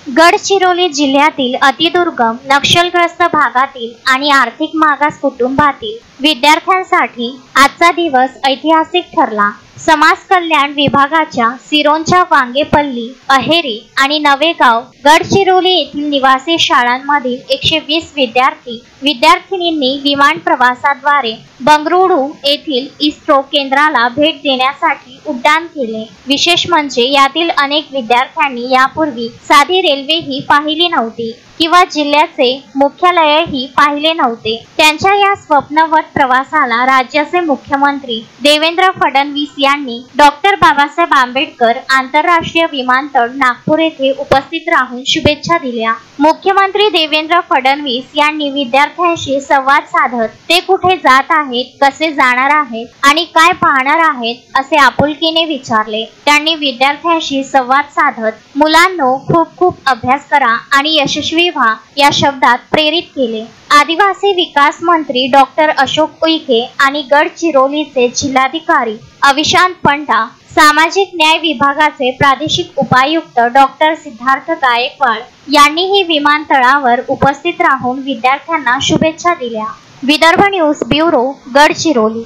गडचिरोली जिल्ह्यातील अतिदुर्गम नक्षलग्रस्त भागातील आणि आर्थिक मागास कुटुंबातील विद्यार्थ्यांसाठी आजचा दिवस ऐतिहासिक ठरला। समाज कल्याण विभागाच्या सिरोंचा, वांगेपल्ली, अहेरी आणि नवेगाव, गडचिरोली येथील निवासी शाळांमधील 120 विद्यार्थी-विद्यार्थिनींनी विमान प्रवासाद्वारे बंगळुरू येथील इस्रो केंद्राला भेट देण्यासाठी उड्डाण केले। विशेष म्हणजे यातील अनेक विद्यार्थ्यांनी यापूर्वी साधी रेल्वेही पाहिली नव्हती किंवा जिल्ह्याचे मुख्यालयही पाहिले नव्हते। त्यांच्या या स्वप्नवत प्रवासाला राज्याचे मुख्यमंत्री देवेंद्र फडणवीस यांनी डॉक्टर बाबासाहेब आंबेडकर आंतरराष्ट्रीय विमानतळ नागपूर येथे उपस्थित राहून शुभेच्छा दिल्या। मुख्यमंत्री देवेंद्र फडणवीस यांनी विद्यार्थ्यांशी संवाद साधत ते कुठे जात आहेत, कसे जाणार आहेत आणि काय पाहणार आहेत असे आपुलकीने विचारले। त्यांनी विद्यार्थ्यांशी संवाद साधत मुलांनो खूप खूप अभ्यास करा आणि यशस्वी व्हा या शब्दात प्रेरित केले। आदिवासी विकास मंत्री डॉक्टर अशोक उईके आणि गडचिरोलीचे जिल्हाधिकारी अविशांत पंडा, सामाजिक न्याय विभागाचे प्रादेशिक उपायुक्त डॉक्टर सिद्धार्थ गायकवाड यांनीही विमानतळावर उपस्थित राहून विद्यार्थ्यांना शुभेच्छा दिल्या। Vidarbha news bureau, Gadchiroli.